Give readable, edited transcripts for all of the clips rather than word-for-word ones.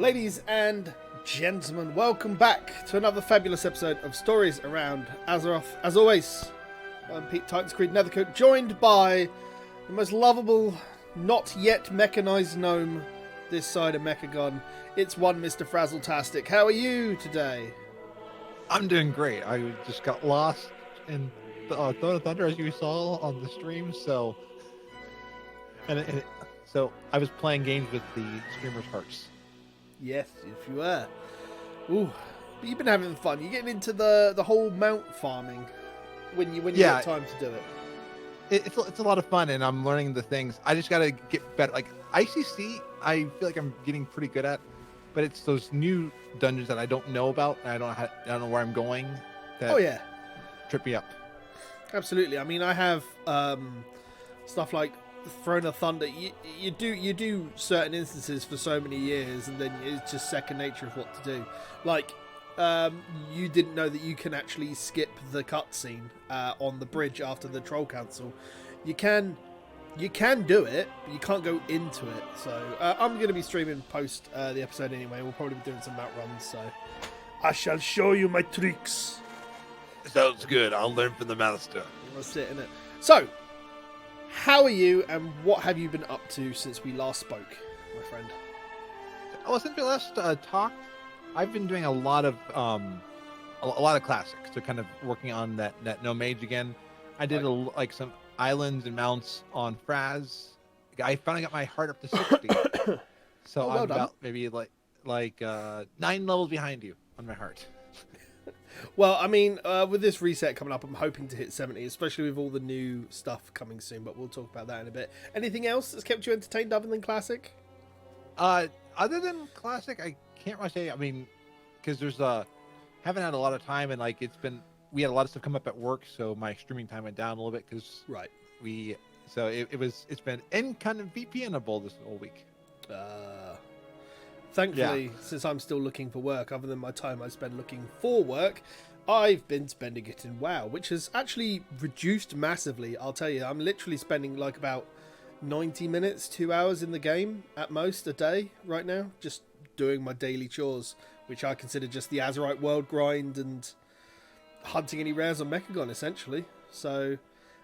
Ladies and gentlemen, welcome back to another fabulous episode of Stories Around Azeroth. As always, I'm Pete Titans Creed Nethercoat, joined by the most lovable, not yet mechanized gnome this side of Mechagon. It's one Mr. Frazltastic. How are you today? I'm doing great. I just got lost in Throne of Thunder, as you saw on the stream. So I was playing games with the streamers' hearts. Yes, if you were. Ooh, but you've been having fun. You're getting into the whole mount farming when you get time to do it. It's a lot of fun, and I'm learning the things. I just gotta get better. Like ICC, I feel like I'm getting pretty good at, but it's those new dungeons that I don't know about, and I don't know where I'm going. That trip me up. Absolutely. I mean, I have stuff like Throne of Thunder. You do certain instances for so many years, and then it's just second nature of what to do. Like, you didn't know that you can actually skip the cutscene on the bridge after the Troll Council. You can do it, but you can't go into it. So I'm going to be streaming post the episode anyway. We'll probably be doing some mount runs. So I shall show you my tricks. Sounds good. I'll learn from the master. That's it, innit? So, how are you, and what have you been up to since we last spoke, my friend? Well, since we last talked, I've been doing a lot of classics. So kind of working on that no mage again. I did some islands and mounts on Fraz. I finally got my heart up to 60. So I'm about maybe like 9 levels behind you on my heart. Well, I mean, with this reset coming up, I'm hoping to hit 70, especially with all the new stuff coming soon, but we'll talk about that in a bit. Anything else that's kept you entertained other than Classic? Other than Classic, I can't really say. I mean, because haven't had a lot of time, and we had a lot of stuff come up at work, so my streaming time went down a little bit because it's been inconvenientable this whole week. Thankfully, since I'm still looking for work, other than my time I spend looking for work, I've been spending it in WoW, which has actually reduced massively. I'll tell you, I'm literally spending like about 90 minutes, 2 hours in the game at most a day right now, just doing my daily chores, which I consider just the Azeroth world grind and hunting any rares on Mechagon, essentially. So,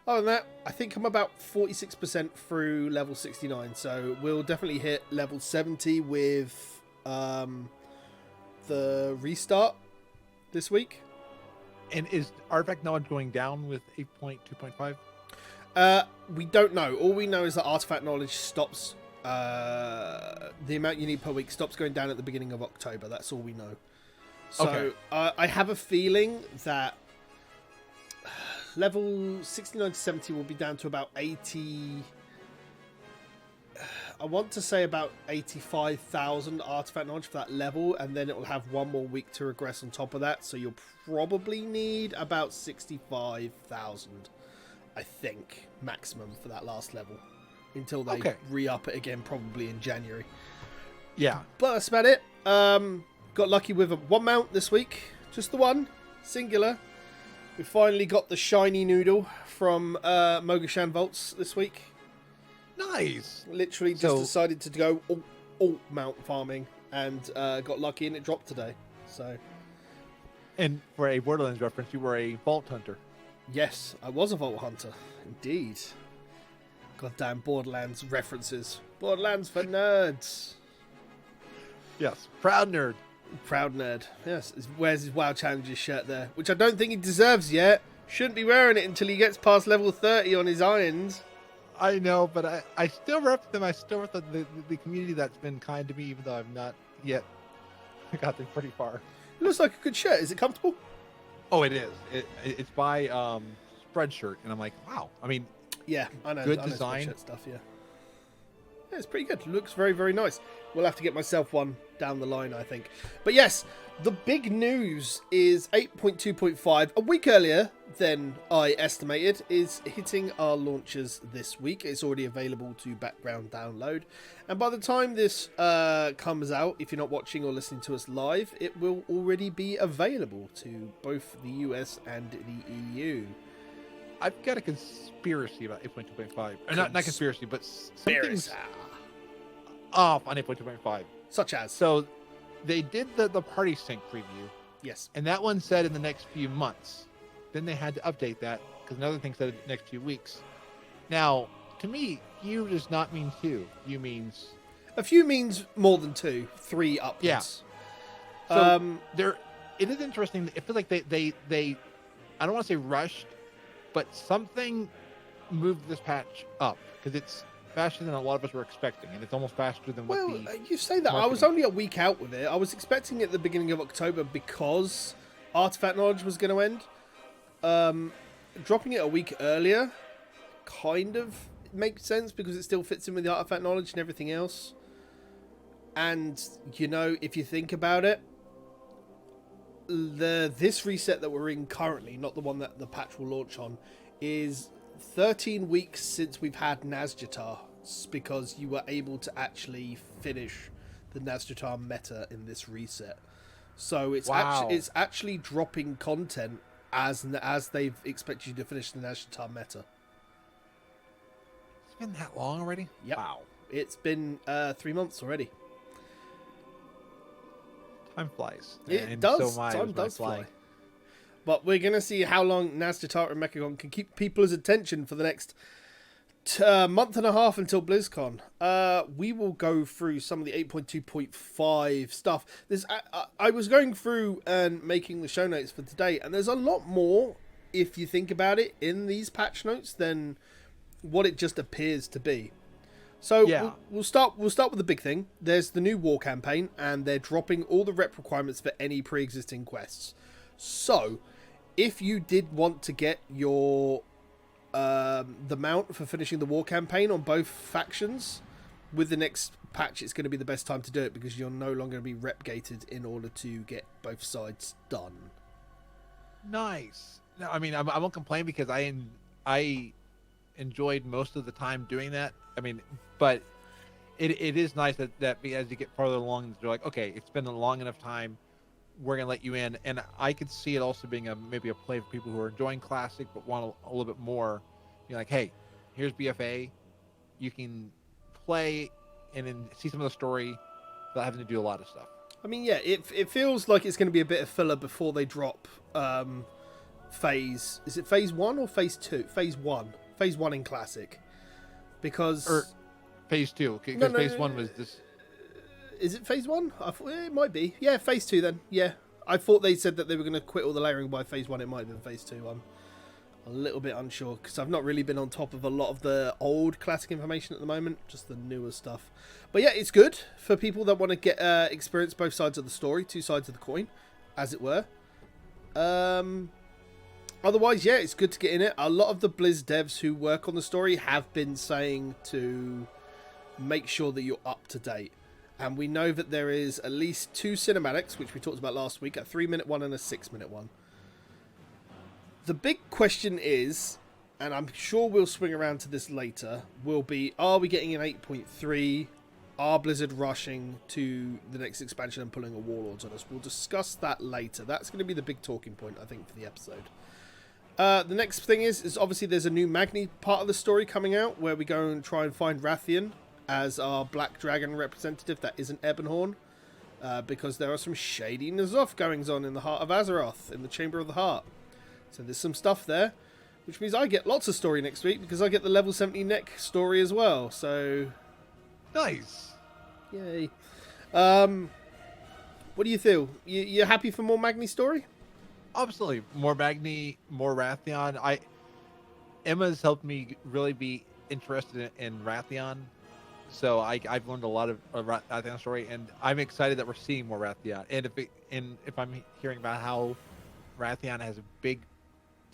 other than that, I think I'm about 46% through level 69, so we'll definitely hit level 70 with the restart this week. And is artifact knowledge going down with 8.2.5? We don't know. All we know is that artifact knowledge stops, the amount you need per week stops going down at the beginning of October. That's all we know. So okay. I have a feeling that level 69 to 70 will be down to about 80. I want to say about 85,000 artifact knowledge for that level, and then it will have one more week to regress on top of that. So you'll probably need about 65,000, I think, maximum for that last level until they re-up it again, probably in January. Yeah, but that's about it. Got lucky with one mount this week, just the one, singular. We finally got the shiny noodle from Mogashan Vaults this week. Nice. Literally just decided to go alt mount farming and got lucky and it dropped today. So. And for a Borderlands reference, you were a Vault Hunter. Yes, I was a Vault Hunter. Indeed. Goddamn Borderlands references. Borderlands for nerds. Yes, proud nerd. Proud nerd. Yes, wears his WoW Challenges shirt there, which I don't think he deserves yet. Shouldn't be wearing it until he gets past level 30 on his irons. I know, but I still rep them. I still rep the community that's been kind to me, even though I've not yet got them pretty far. It looks like a good shirt. Is it comfortable? Oh, it is. It's by Spreadshirt, and I'm like, wow. I mean, yeah, I know. Good design stuff. Yeah, it's pretty good. It looks very, very nice. We'll have to get myself one down the line, I think. But yes, the big news is 8.2.5, a week earlier than I estimated, is hitting our launchers this week. It's already available to background download. And by the time this comes out, if you're not watching or listening to us live, it will already be available to both the US and the EU. I've got a conspiracy about 8.2.5. Not conspiracy, but something's off on 8.2.5. Such as? So they did the party sync preview, Yes. and that one said in the next few months. Then they had to update that because another thing said in the next few weeks. Now, to me, few does not mean 2. Few means A few means more than 2, 3 upwards. Yeah. So it is interesting. I feel like they I don't want to say rushed, but something moved this patch up because it's faster than a lot of us were expecting, and it's almost faster than what you say that. I was only a week out with it. I was expecting it at the beginning of October because Artifact Knowledge was going to end. Dropping it a week earlier kind of makes sense because it still fits in with the Artifact Knowledge and everything else. And, you know, if you think about it, this reset that we're in currently, not the one that the patch will launch on, is 13 weeks since we've had Nazjatar, because you were able to actually finish the Nazjatar meta in this reset. So it's actually dropping content as they've expected you to finish the Nazjatar meta. It's been that long already? Yep. Wow. It's been 3 months already. Time flies. It does. Time does fly. But we're going to see how long Nazjatar and Mechagon can keep people's attention for the next month and a half until BlizzCon. We will go through some of the 8.2.5 stuff. I was going through and making the show notes for today, and there's a lot more, if you think about it, in these patch notes than what it just appears to be. So yeah. we'll start with the big thing. There's the new war campaign, and they're dropping all the rep requirements for any pre-existing quests. So if you did want to get your the mount for finishing the war campaign on both factions, with the next patch it's going to be the best time to do it, because you're no longer going to be rep gated in order to get both sides done. Nice. No, I mean, I won't complain because I enjoyed most of the time doing that. I mean, but it is nice that as you get farther along, they're like, okay, it's been a long enough time, we're gonna let you in. And I could see it also being maybe a play for people who are enjoying Classic but want a little bit more. You're like, hey, here's BFA, you can play and then see some of the story without having to do a lot of stuff. I mean, yeah, it feels like it's going to be a bit of filler before they drop phase. Is it phase 1 or phase 2? Phase 1. Phase 1 in Classic. Because... phase 2. Because phase 1 was this... Is it phase 1? It might be. Yeah, phase 2 then. Yeah. I thought they said that they were going to quit all the layering by phase 1. It might have been phase 2. I'm a little bit unsure because I've not really been on top of a lot of the old Classic information at the moment, just the newer stuff. But yeah, it's good for people that want to get experience both sides of the story, two sides of the coin, as it were. Otherwise, yeah, it's good to get in it. A lot of the Blizz devs who work on the story have been saying to make sure that you're up to date. And we know that there is at least 2 cinematics, which we talked about last week, a 3-minute one and a 6-minute one. The big question is, and I'm sure we'll swing around to this later, will be, are we getting an 8.3? Are Blizzard rushing to the next expansion and pulling a Warlords on us? We'll discuss that later. That's going to be the big talking point, I think, for the episode. The next thing is obviously there's a new Magni part of the story coming out where we go and try and find Rathian as our Black Dragon representative that isn't Ebonhorn, because there are some shady N'Zoth goings on in the heart of Azeroth, in the Chamber of the Heart. So there's some stuff there, which means I get lots of story next week because I get the level 70 neck story as well. So nice. Yay. What do you feel? You happy for more Magni story? Absolutely. More Magni, more Rathian. Emma's helped me really be interested in Rathian. So I've learned a lot of Rathian story, and I'm excited that we're seeing more Rathian. And if I'm hearing about how Rathian has a big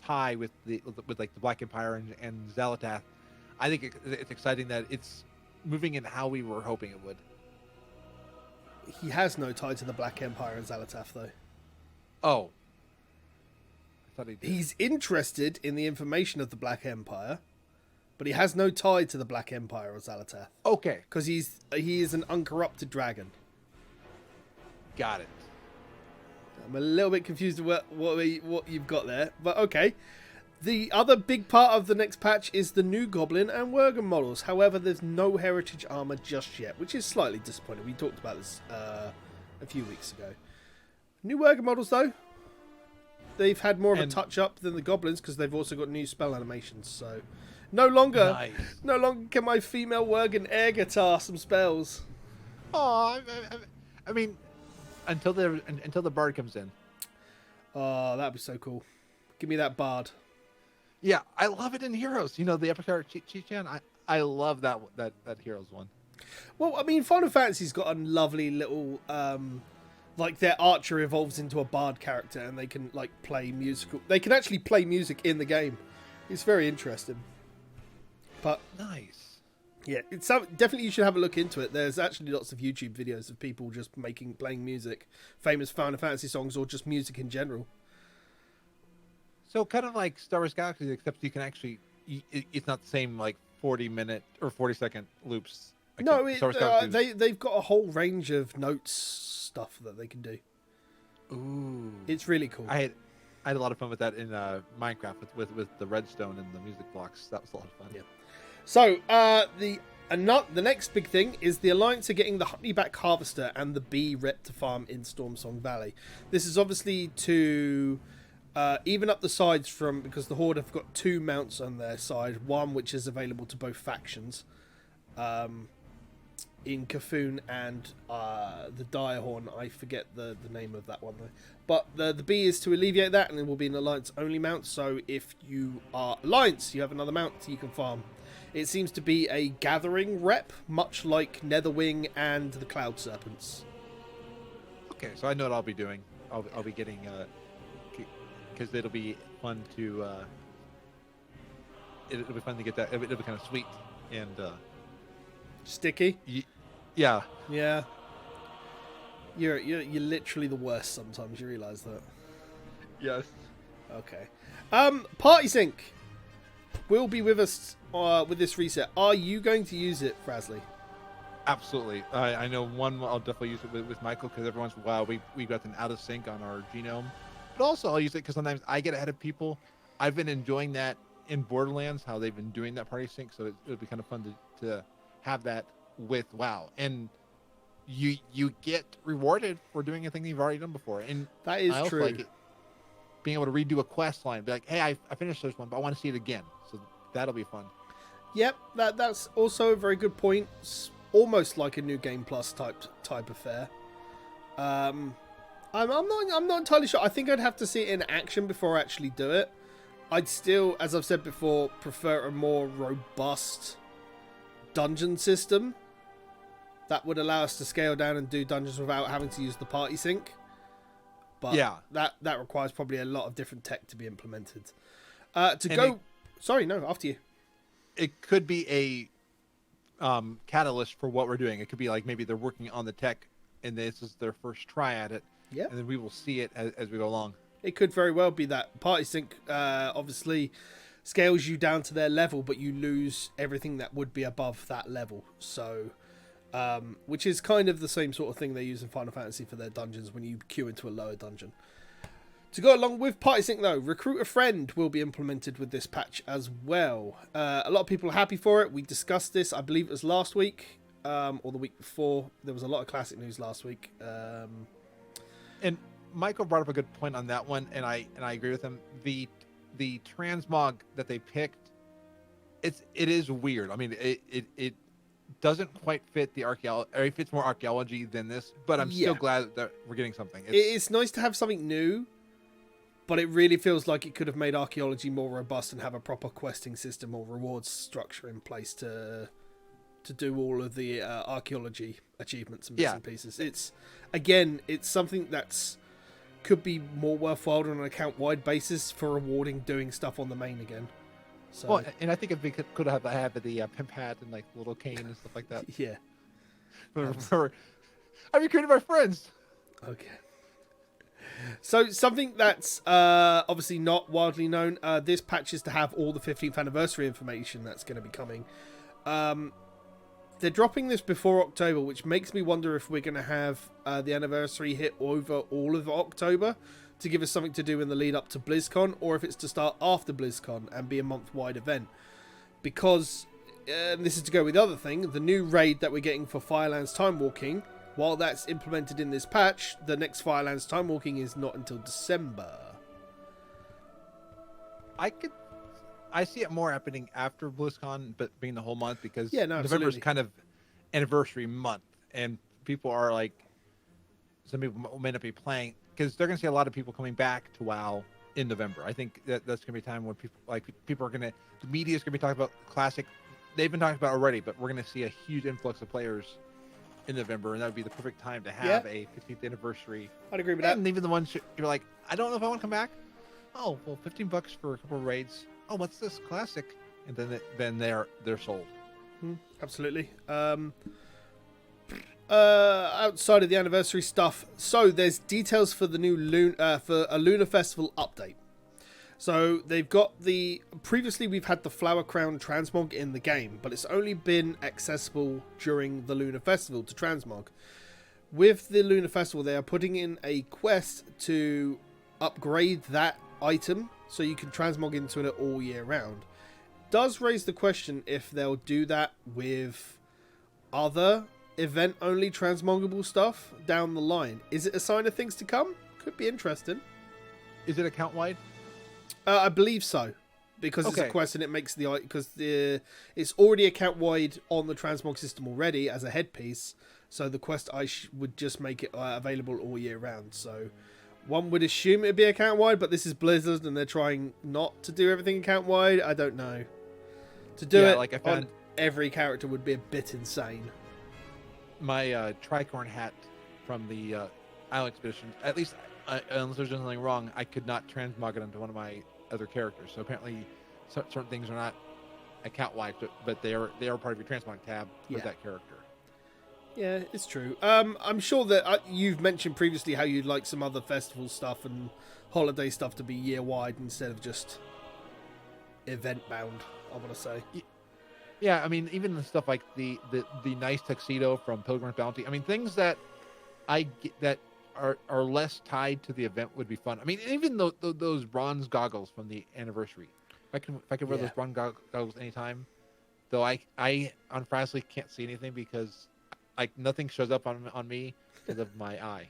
tie with like the Black Empire and Xalatath, I think it's exciting that it's moving in how we were hoping it would. He has no tie to the Black Empire and Xalatath, though. Oh. I thought he did. He's interested in the information of the Black Empire, but he has no tie to the Black Empire or Xalatath. Okay. Because he is an uncorrupted dragon. Got it. I'm a little bit confused with what you've got there, but okay. The other big part of the next patch is the new Goblin and Worgen models. However, there's no heritage armor just yet, which is slightly disappointing. We talked about this a few weeks ago. New worker models, though. They've had more of a touch-up than the goblins because they've also got new spell animations. So no longer can my female Worgen air guitar some spells. Oh, I mean, until the bard comes in. Oh, that'd be so cool. Give me that bard. Yeah, I love it in Heroes. You know, the epic Chi-Chan. I love that Heroes one. Well, I mean, Final Fantasy's got a lovely little, like their archer evolves into a bard character, and they can like play musical. They can actually play music in the game. It's very interesting. But nice. Yeah, it's definitely you should have a look into it. There's actually lots of YouTube videos of people just playing music, famous Final Fantasy songs, or just music in general. So kind of like Star Wars Galaxy, except you can actually, it's not the same like 40-minute or 40-second loops. Like no, they've got a whole range of notes stuff that they can do. Ooh, it's really cool. I had a lot of fun with that in Minecraft with the redstone and the music blocks. That was a lot of fun. Yeah. So the next big thing is the Alliance are getting the Honeyback Harvester and the Bee Rep to farm in Stormsong Valley. This is obviously to even up the sides because the Horde have got 2 mounts on their side, one which is available to both factions in Cthulhu and the Direhorn. I forget the name of that one though. But the Bee is to alleviate that, and it will be an Alliance only mount, so if you are Alliance, you have another mount you can farm. It seems to be a gathering rep, much like Netherwing and the Cloud Serpents. Okay, so I know what I'll be doing. I'll be getting because it'll be fun to it'll be fun to get that. It'll be kind of sweet and sticky. Yeah. You're literally the worst sometimes. You realise that? Yes. Okay. Party Sync will be with us with this reset. Are you going to use it, Frazley? Absolutely. I know one I'll definitely use it with Michael, because every once in a while we got an out of sync on our genome. But also I'll use it because sometimes I get ahead of people. I've been enjoying that in Borderlands, how they've been doing that party sync, so it'll be kind of fun to have that with WoW. And you get rewarded for doing a thing you've already done before. And that is true. Like being able to redo a quest line, be like, hey, I finished this one, but I want to see it again. So that'll be fun. Yep, that's also a very good point. It's almost like a new Game Plus type affair. I'm not entirely sure. I think I'd have to see it in action before I actually do it. I'd still, as I've said before, prefer a more robust dungeon system that would allow us to scale down and do dungeons without having to use the party sync. But yeah, that requires probably a lot of different tech to be implemented. Sorry, no, after you. It could be a catalyst for what we're doing. It could be like maybe they're working on the tech and this is their first try at it. Yeah. And then we will see it as we go along. It could very well be that. Party sync obviously scales you down to their level, but you lose everything that would be above that level. So, which is kind of the same sort of thing they use in Final Fantasy for their dungeons when you queue into a lower dungeon. To go along with Party Sync, though, Recruit a Friend will be implemented with this patch as well. A lot of people are happy for it. We discussed this, I believe it was last week or the week before. There was a lot of classic news last week. And Michael brought up a good point on that one, and I agree with him. The transmog that they picked, it is weird. I mean, it doesn't quite fit the archaeology. Or it fits more archaeology than this, but I'm still glad that we're getting something. It's nice to have something new. But it really feels like it could have made archaeology more robust and have a proper questing system or rewards structure in place to do all of the archaeology achievements and bits and pieces. It's something that's could be more worthwhile on an account-wide basis for rewarding doing stuff on the main again. So, well, and I think if we could have the pimp hat and like little cane and stuff like that. Yeah. I recruited my friends. Okay. So something that's obviously not widely known, this patch is to have all the 15th anniversary information that's going to be coming. They're dropping this before October, which makes me wonder if we're going to have the anniversary hit over all of October to give us something to do in the lead up to BlizzCon, or if it's to start after BlizzCon and be a month-wide event. Because, and this is to go with the other thing, the new raid that we're getting for Firelands Time Walking while that's implemented in this patch, the next Firelands time walking is not until December. I see it more happening after BlizzCon, but being the whole month, because Yeah, no, November is absolutely. kind of anniversary month, and people are like, some people may not be playing because they're going to see a lot of people coming back to WoW in November. I think that's going to be a time when people are going to, the media is going to be talking about Classic. They've been talking about it already, but we're going to see a huge influx of players in November, and that would be the perfect time to have a 15th anniversary. I'd agree with that. And even the ones you're like, I don't know if I want to come back. Oh, well, $15 for a couple of raids. Oh, what's this Classic? And then they're sold. Absolutely. Outside of the anniversary stuff, so there's details for the new for a Lunar Festival update. So they've got previously we've had the Flower Crown transmog in the game, but it's only been accessible during the Lunar Festival to transmog. With the Lunar Festival, they are putting in a quest to upgrade that item so you can transmog into it all year round. Does raise the question if they'll do that with other event-only transmoggable stuff down the line. Is it a sign of things to come? Could be interesting. Is it account-wide? I believe so, because it's a quest and it makes it's already account-wide on the transmog system already as a headpiece. So the quest would just make it available all year round. So one would assume it'd be account-wide, but this is Blizzard and they're trying not to do everything account-wide. I don't know. To do it like on every character would be a bit insane. My tricorn hat from the Isle Expedition, at least unless there's something wrong, I could not transmog it onto one of my other characters. So apparently certain things are not account-wide, but they are part of your transmog tab with that character. Yeah, it's true. I'm sure that you've mentioned previously how you'd like some other festival stuff and holiday stuff to be year-wide instead of just event-bound, I want to say. Yeah, I mean, even the stuff like the nice tuxedo from Pilgrim's Bounty. I mean, things that that are less tied to the event would be fun. I mean, even those bronze goggles from the anniversary. If I could wear those bronze goggles anytime, though I on Frazley can't see anything because nothing shows up on me because of my eye.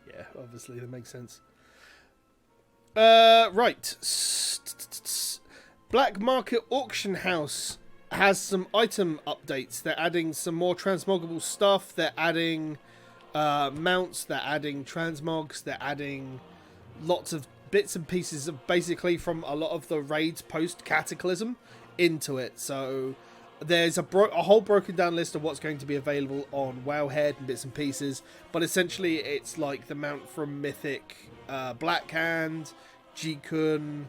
Yeah, obviously that makes sense. Right. Black Market Auction House has some item updates. They're adding some more transmoggable stuff. They're adding mounts. They're adding transmogs. They're adding lots of bits and pieces of basically from a lot of the raids post Cataclysm into it. So there's a whole broken down list of what's going to be available on Wowhead and bits and pieces. But essentially it's like the mount from Mythic, Blackhand, Jikun,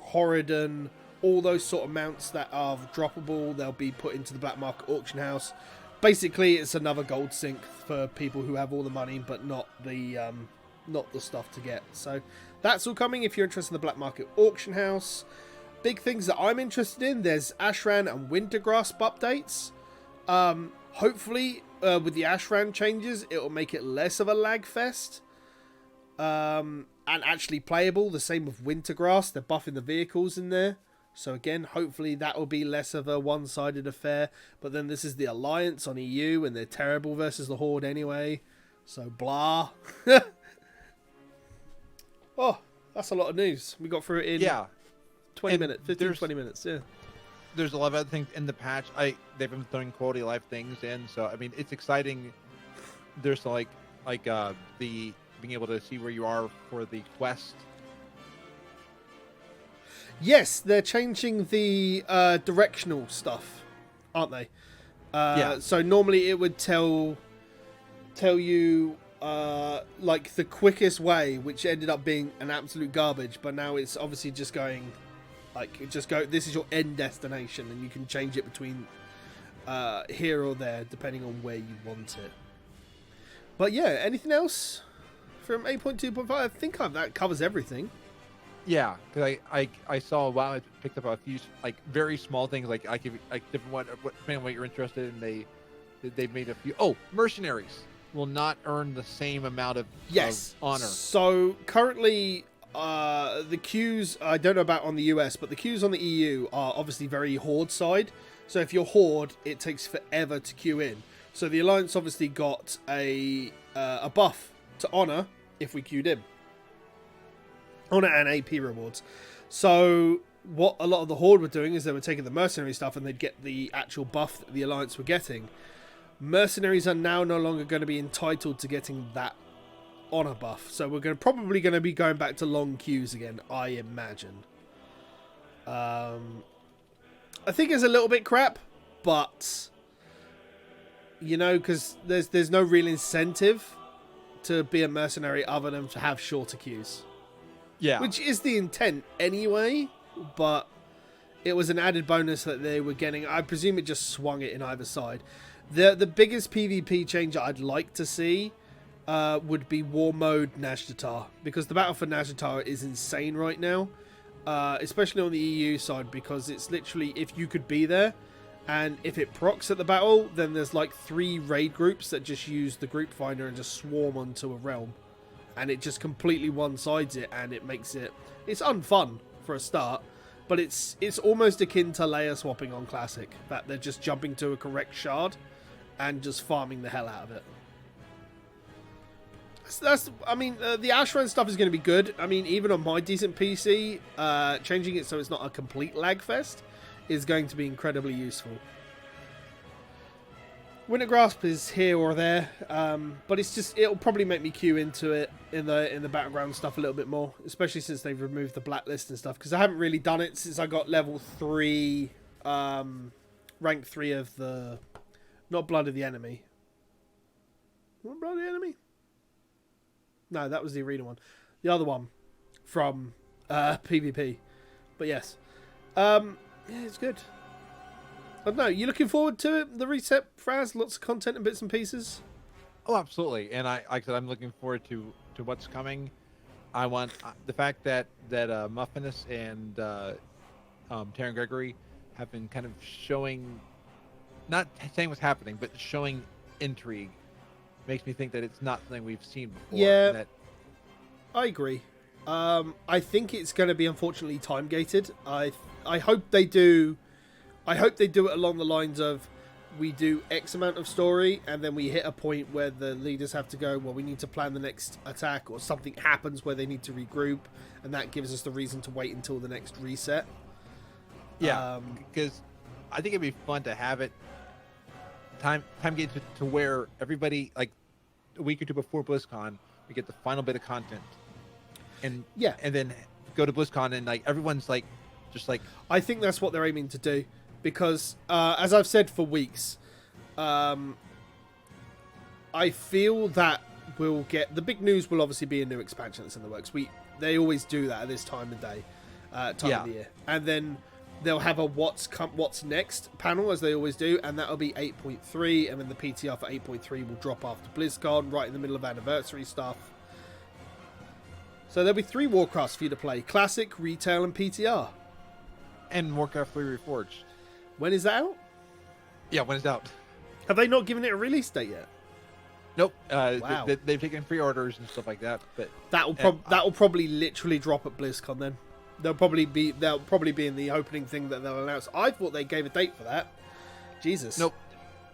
Horridon, all those sort of mounts that are droppable. They'll be put into the Black Market Auction House. Basically, it's another gold sink for people who have all the money, but not the stuff to get. So that's all coming if you're interested in the Black Market Auction House. Big things that I'm interested in. There's Ashran and Wintergrasp updates. Hopefully, with the Ashran changes, it'll make it less of a lag fest. And actually playable. The same with Wintergrass. They're buffing the vehicles in there. So again, hopefully that will be less of a one-sided affair. But then this is the Alliance on EU, and they're terrible versus the Horde anyway. So blah. Oh, that's a lot of news. We got through it in 20 minutes, 20 minutes. Yeah. There's a lot of other things in the patch. They've been throwing quality of life things in, so I mean it's exciting. There's the being able to see where you are for the quest. Yes, they're changing the directional stuff, aren't they? So normally it would tell you like the quickest way, which ended up being an absolute garbage. But now it's obviously just going this is your end destination, and you can change it between here or there depending on where you want it. But yeah, anything else from 8.2.5? I think that covers everything. Yeah, because I saw I picked up a few very small things like different what depending on what you're interested in. They've made a few. Oh, mercenaries will not earn the same amount of honor. So currently, the queues I don't know about on the US, but the queues on the EU are obviously very Horde side. So if you're Horde, it takes forever to queue in. So the Alliance obviously got a buff to Honor if we queued in. Honor and AP rewards. So what a lot of the Horde were doing is they were taking the mercenary stuff and they'd get the actual buff that the Alliance were getting. Mercenaries are now no longer going to be entitled to getting that Honor buff. So we're probably going to be going back to long queues again, I imagine. I think it's a little bit crap, but you know, because there's no real incentive to be a mercenary other than to have shorter queues. Yeah. Which is the intent anyway, but it was an added bonus that they were getting. I presume it just swung it in either side. The biggest PvP change I'd like to see would be War Mode Nazjatar, because the battle for Nazjatar is insane right now, especially on the EU side, because it's literally, if you could be there, and if it procs at the battle, then there's like 3 raid groups that just use the group finder and just swarm onto a realm. And it just completely one-sides it, and it makes it... It's unfun for a start, but it's almost akin to layer swapping on Classic, that they're just jumping to a correct shard and just farming the hell out of it. I mean, the Ashran stuff is going to be good. I mean, even on my decent PC, changing it so it's not a complete lag fest is going to be incredibly useful. Winter Grasp is here or there, but it'll probably make me queue into it in the battleground stuff a little bit more, especially since they've removed the blacklist and stuff, because I haven't really done it since I got level 3, rank 3 of the, not Blood of the Enemy. What, Blood of the Enemy? No, that was the arena one. The other one from PvP. But yes. Yeah, it's good. I don't know. You looking forward to it? The reset, Fraz? Lots of content and bits and pieces? Oh, absolutely. And like I said, I'm looking forward to what's coming. I want the fact that Muffinus and Taryn Gregory have been kind of showing, not saying what's happening, but showing intrigue. Makes me think that it's not something we've seen before. Yeah, I agree. I think it's going to be unfortunately time gated. I hope they do. I hope they do it along the lines of, we do X amount of story and then we hit a point where the leaders have to go, well, we need to plan the next attack, or something happens where they need to regroup, and that gives us the reason to wait until the next reset. Yeah, because I think it'd be fun to have it time gated to where everybody, like a week or two before BlizzCon, we get the final bit of content, and yeah, and then go to BlizzCon and like everyone's like, just like, I think that's what they're aiming to do, because as I've said for weeks, I feel that we'll get the big news. Will obviously be a new expansion that's in the works. They always do that at this time of day, time of the year, and then they'll have a what's next panel, as they always do, and that'll be 8.3, and then the PTR for 8.3 will drop after BlizzCon, right in the middle of anniversary stuff. So there'll be 3 Warcrafts for you to play: Classic, Retail, and PTR. And Warcraft 3 Reforged. When is that out? Yeah, when it's out. Have they not given it a release date yet? Nope. Wow. They've taken pre-orders and stuff like that, but that'll probably literally drop at BlizzCon then. They'll probably be in the opening thing that they'll announce. I thought they gave a date for that. Jesus. Nope.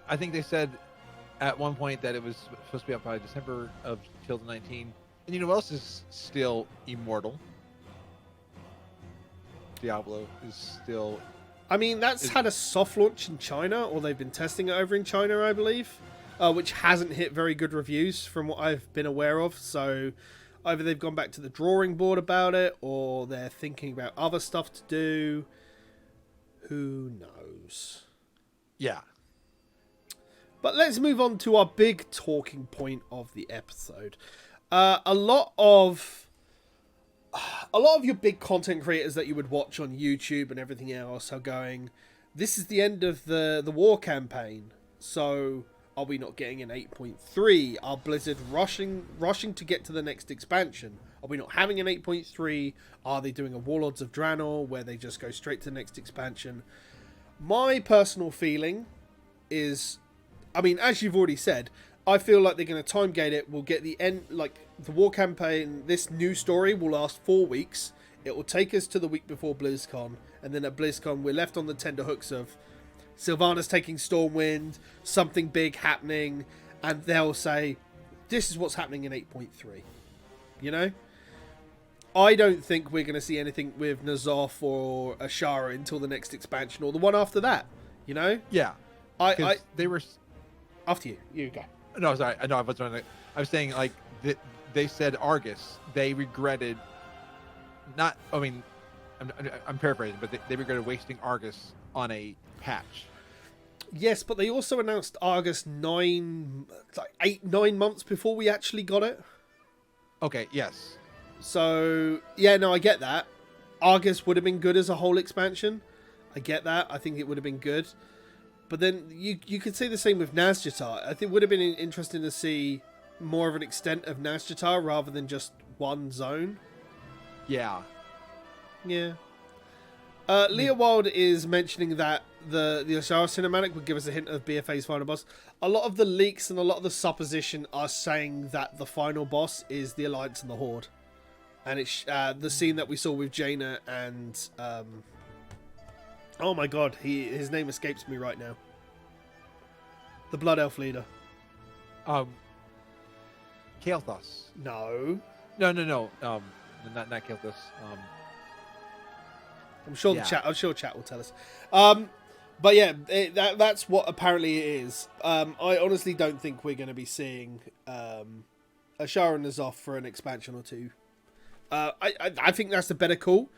I think they said at one point that it was supposed to be out by December of 2019. And you know what else is still immortal? Diablo is still... I mean, that's had a soft launch in China, or they've been testing it over in China, I believe, which hasn't hit very good reviews from what I've been aware of. So either they've gone back to the drawing board about it, or they're thinking about other stuff to do. Who knows? Yeah. But let's move on to our big talking point of the episode. A lot of your big content creators that you would watch on YouTube and everything else are going, this is the end of the war campaign, so are we not getting an 8.3? Are Blizzard rushing to get to the next expansion? Are we not having an 8.3? Are they doing a Warlords of Draenor where they just go straight to the next expansion? My personal feeling is, I mean, as you've already said, I feel like they're going to time gate it. We'll get the end, like the war campaign, this new story will last 4 weeks. It will take us to the week before BlizzCon. And then at BlizzCon, we're left on the tender hooks of, Sylvanas taking Stormwind, something big happening, and they'll say, this is what's happening in 8.3. You know? I don't think we're going to see anything with N'Zoth or Ashara until the next expansion or the one after that. You know? Yeah. They were... After you. You go. No, sorry. I was saying, like, they said Argus. They regretted not... I mean, I'm paraphrasing, but they regretted wasting Argus on a patch. Yes, but they also announced Argus 9 months before we actually got it. Okay, yes. So, yeah, no, I get that. Argus would have been good as a whole expansion. I get that. I think it would have been good. But then you could say the same with Nazjatar. I think it would have been interesting to see more of an extent of Nazjatar rather than just one zone. Yeah. Yeah. Leah Wild is mentioning that the Ashara cinematic would give us a hint of BFA's final boss. A lot of the leaks and a lot of the supposition are saying that the final boss is the Alliance and the Horde. And it's the scene that we saw with Jaina and... oh my god, his name escapes me right now. The Blood Elf leader. Kael'thas. No. No. Not Kael'thas. I'm sure chat will tell us. But yeah, that's what apparently it is. I honestly don't think we're going to be seeing Ashara and N'Zoth for an expansion or two. I think that's the better call.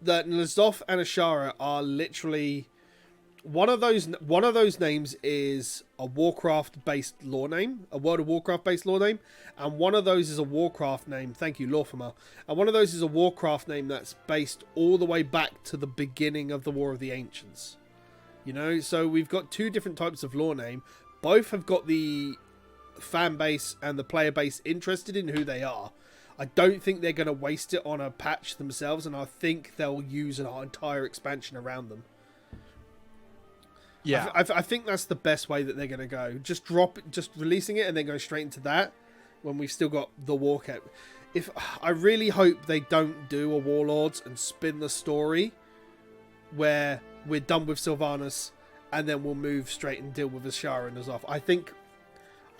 That N'Zoth and Ashara are literally one of those names is a Warcraft based lore name, a World of Warcraft based lore name, and one of those is a Warcraft name. Thank you, Lorfama. And one of those is a Warcraft name that's based all the way back to the beginning of the War of the Ancients. You know, so we've got two different types of lore name. Both have got the fan base and the player base interested in who they are. I don't think they're going to waste it on a patch themselves, and I think they'll use an entire expansion around them. Yeah, I think that's the best way that they're going to go. Just releasing it and then go straight into that when we've still got the Warcraft. I really hope they don't do a Warlords and spin the story where we're done with Sylvanas and then we'll move straight and deal with Ashara and N'Zoth. I think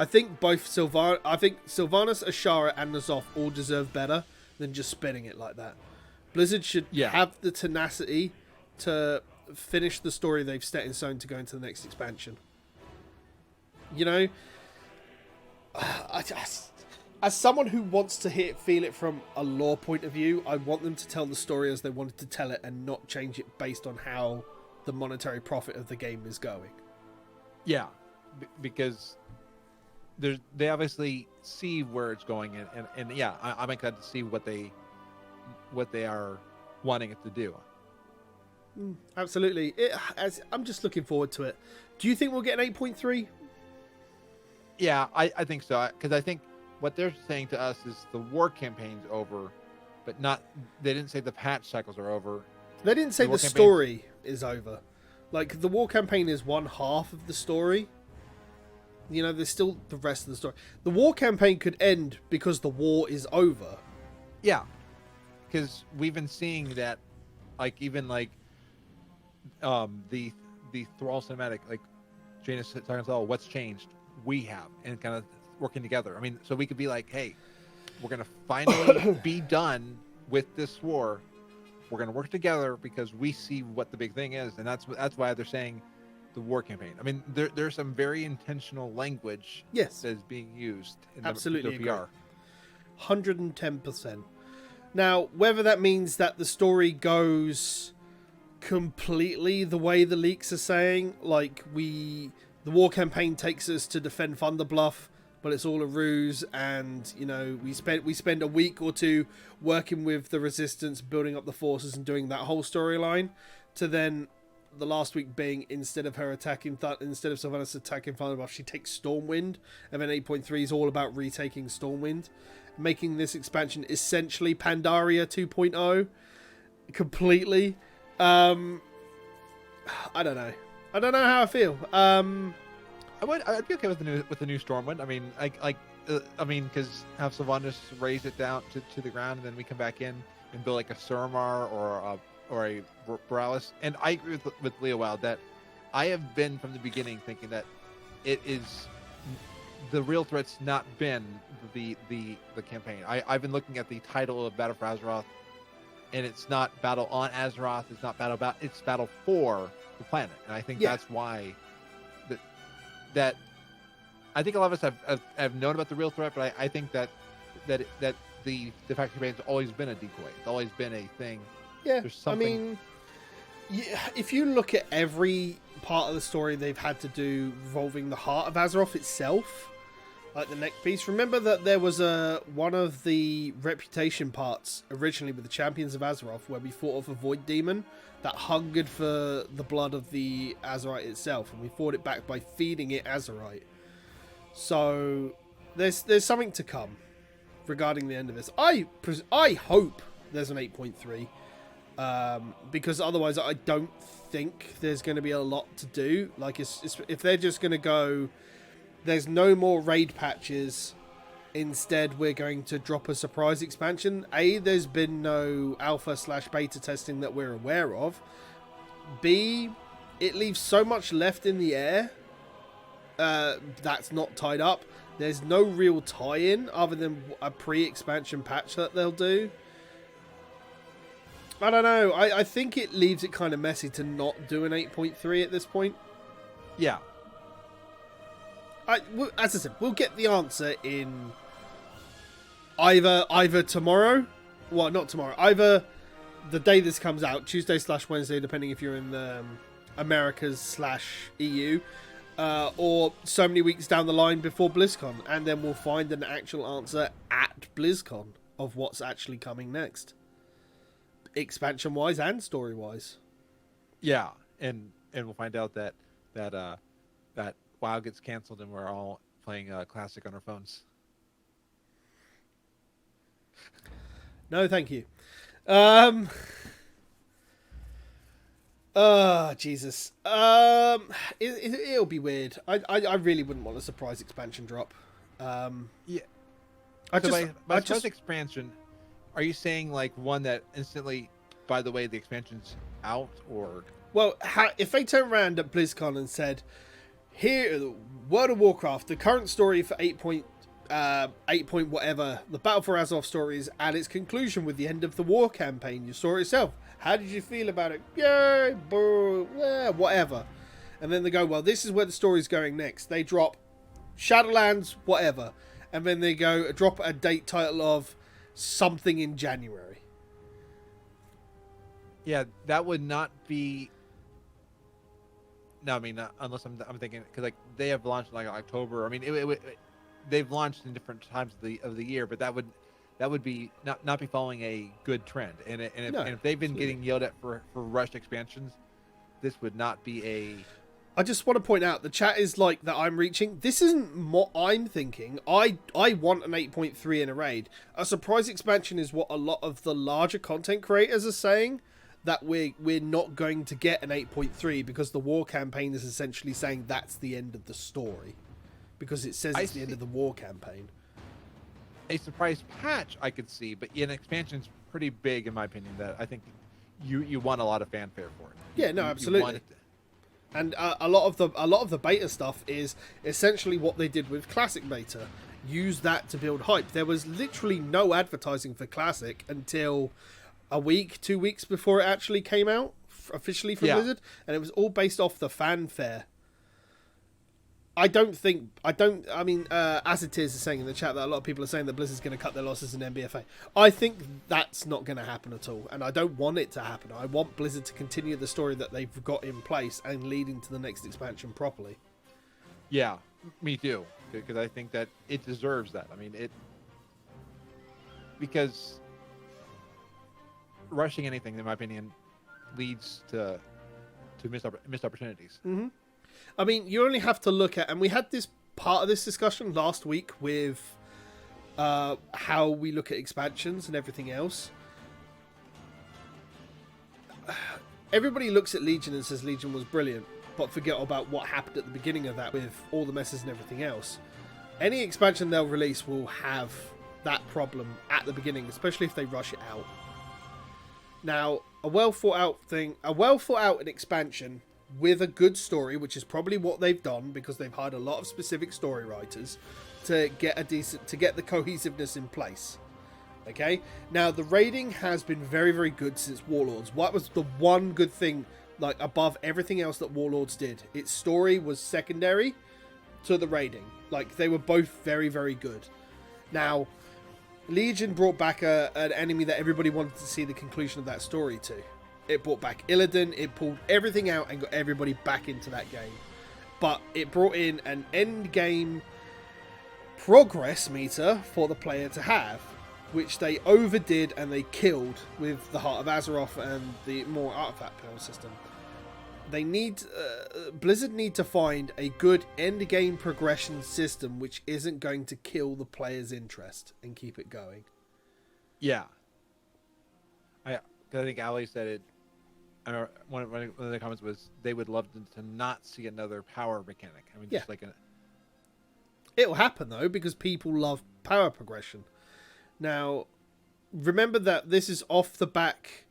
Sylvanas, Ashara, and N'Zoth all deserve better than just spinning it like that. Blizzard should have the tenacity to finish the story they've set in stone to go into the next expansion. You know, as someone who wants to feel it from a lore point of view, I want them to tell the story as they wanted to tell it and not change it based on how the monetary profit of the game is going. Yeah, because they obviously see where it's going, and yeah, I'm excited to see what they are wanting it to do. Absolutely. I'm just looking forward to it. Do you think we'll get an 8.3? Yeah, I think so, because I think what they're saying to us is the war campaign's over, but they didn't say the patch cycles are over. They didn't say the story is over. Like, the war campaign is one half of the story. You know, there's still the rest of the story. The war campaign could end because the war is over. Yeah, because we've been seeing that, like, even like the Thrall cinematic, like Janus talking about, oh, what's changed? We have, and kind of working together. I mean, so we could be like, hey, we're gonna finally be done with this war. We're gonna work together because we see what the big thing is, and that's why they're saying the war campaign. I mean, there's some very intentional language that is being used in absolutely the PR. 110%. Now, whether that means that the story goes completely the way the leaks are saying, like the war campaign takes us to defend Thunderbluff, but it's all a ruse, and you know we spend a week or two working with the Resistance, building up the forces and doing that whole storyline, to then the last week being instead of Sylvanas attacking Thunderbluff, she takes Stormwind, and then 8.3 is all about retaking Stormwind, making this expansion essentially Pandaria 2.0 completely. I don't know how I feel. I'd be okay with the new Stormwind. I mean, because have Sylvanas raise it down to the ground, and then we come back in and build like a Suramar or a Borealis. And I agree with Leah Wild that I have been from the beginning thinking that it is the real threat's not been the campaign. I've been looking at the title of Battle for Azeroth, and it's not battle on Azeroth. It's not it's battle for the planet, and I think that's why that I think a lot of us have known about the real threat, but I think that the fact campaign has always been a decoy. It's always been a thing. Yeah, there's something. I mean, if you look at every part of the story they've had to do involving the heart of Azeroth itself, like the neck piece. Remember that there was one of the reputation parts originally with the Champions of Azeroth where we fought off a Void Demon that hungered for the blood of the Azerite itself, and we fought it back by feeding it Azerite. So there's something to come regarding the end of this. I hope there's an 8.3, because otherwise I don't think there's going to be a lot to do. Like if they're just going to go, there's no more raid patches, instead we're going to drop a surprise expansion. A, there's been no alpha/beta testing that we're aware of. B, it leaves so much left in the air that's not tied up. There's no real tie-in other than a pre-expansion patch that they'll do. I don't know. I think it leaves it kind of messy to not do an 8.3 at this point. Yeah. As I said, we'll get the answer in either tomorrow. Well, not tomorrow. Either the day this comes out, Tuesday/Wednesday, depending if you're in the Americas/EU, or so many weeks down the line before BlizzCon, and then we'll find an actual answer at BlizzCon of what's actually coming next, expansion-wise and story-wise. Yeah, and we'll find out that WoW gets canceled and we're all playing Classic on our phones. No, thank you. Jesus. It'll be weird. I really wouldn't want a surprise expansion drop. Yeah. By surprise expansion, are you saying like one that instantly, by the way, the expansion's out, or? Well, if they turned around at BlizzCon and said, "Here, World of Warcraft, the current story for 8 point whatever, the Battle for Azeroth stories, and its conclusion with the end of the war campaign, your story itself. How did you feel about it? Yay, boo, yeah, whatever." And then they go, "Well, this is where the story's going next." They drop Shadowlands, whatever, and then they go drop a date title of something in January. Yeah, that would not be. No, I mean, unless I'm thinking, because like they have launched like October. I mean, they've launched in different times of the year, but that would be not be following a good trend. And if they've been getting yelled at for rushed expansions, this would not be a. I just want to point out, the chat is like that I'm reaching. This isn't what I'm thinking. I want an 8.3 in a raid. A surprise expansion is what a lot of the larger content creators are saying, that we're not going to get an 8.3 because the war campaign is essentially saying that's the end of the story. Because it says it's the end of the war campaign. A surprise patch I could see, but an expansion's pretty big in my opinion. That I think you want a lot of fanfare for it. Yeah, no, absolutely. And a lot of the beta stuff is essentially what they did with Classic beta. Use that to build hype. There was literally no advertising for Classic until a week, 2 weeks before it actually came out officially from Blizzard, and it was all based off the fanfare. I mean, as it is saying in the chat that a lot of people are saying that Blizzard's going to cut their losses in MBFA. I think that's not going to happen at all, and I don't want it to happen. I want Blizzard to continue the story that they've got in place and leading to the next expansion properly. Yeah, me too, because I think that it deserves that. I mean, because rushing anything, in my opinion, leads to missed opportunities. Mm-hmm. I mean, you only have to look at, and we had this part of this discussion last week with how we look at expansions and everything else. Everybody looks at Legion and says Legion was brilliant, but forget about what happened at the beginning of that with all the messes and everything else. Any expansion they'll release will have that problem at the beginning, especially if they rush it out. Now, a well thought out expansion with a good story, which is probably what they've done because they've hired a lot of specific story writers to get the cohesiveness in place. Okay, now the raiding has been very, very good since Warlords. What was the one good thing, like above everything else that Warlords did? Its story was secondary to the raiding. Like they were both very, very good. Now, Legion brought back an enemy that everybody wanted to see the conclusion of that story to. It brought back Illidan, it pulled everything out and got everybody back into that game. But it brought in an end game progress meter for the player to have, which they overdid and they killed with the Heart of Azeroth and the more artifact power system. They need Blizzard need to find a good end game progression system which isn't going to kill the player's interest and keep it going. Yeah, I think Ali said it. One of the comments was they would love to not see another power mechanic. I mean, just like it'll happen though because people love power progression. Now, remember that this is off the back.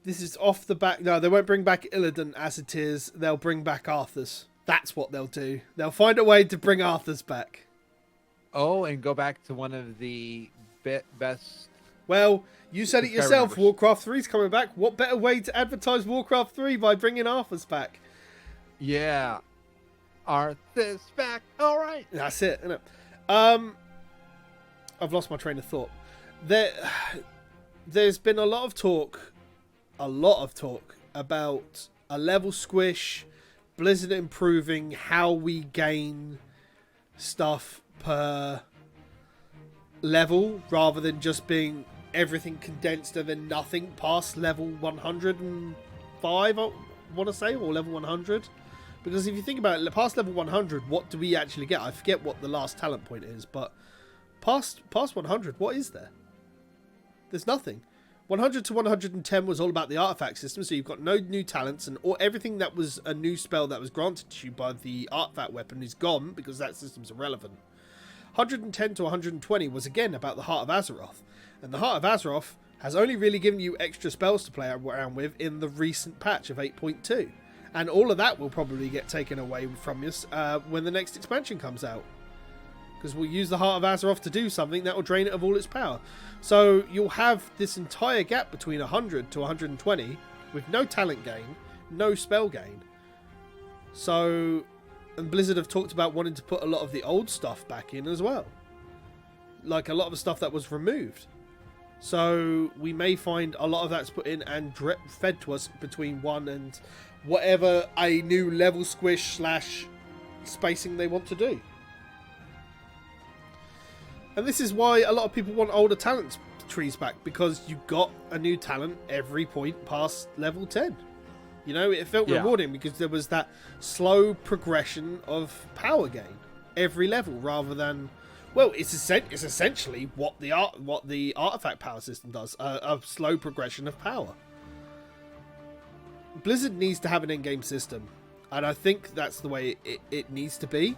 No, they won't bring back Illidan as it is. They'll bring back Arthas. That's what they'll do. They'll find a way to bring Arthas back. Oh, and go back to one of the best. Well, you said it yourself. Warcraft 3's coming back. What better way to advertise Warcraft 3 by bringing Arthas back? Yeah, Arthas back. All right. That's it, isn't it? I've lost my train of thought. There's been a lot of talk about a level squish, Blizzard improving how we gain stuff per level rather than just being everything condensed and then nothing past level 105, I want to say, or level 100. Because if you think about it, past level 100, what do we actually get? I forget what the last talent point is, but past 100, what is there? There's nothing. 100 to 110 was all about the artifact system, so you've got no new talents, and everything that was a new spell that was granted to you by the artifact weapon is gone because that system's irrelevant. 110 to 120 was again about the Heart of Azeroth, and the Heart of Azeroth has only really given you extra spells to play around with in the recent patch of 8.2, and all of that will probably get taken away from us when the next expansion comes out. Because we'll use the Heart of Azeroth to do something that will drain it of all its power. So you'll have this entire gap between 100 to 120 with no talent gain, no spell gain. So, and Blizzard have talked about wanting to put a lot of the old stuff back in as well. Like a lot of the stuff that was removed. So we may find a lot of that's put in and fed to us between 1 and whatever a new level squish / spacing they want to do. And this is why a lot of people want older talent trees back, because you got a new talent every point past level 10. You know, it felt rewarding because there was that slow progression of power gain every level rather than, well, it's essentially what the artifact power system does, a slow progression of power. Blizzard needs to have an in-game system, and I think that's the way it needs to be,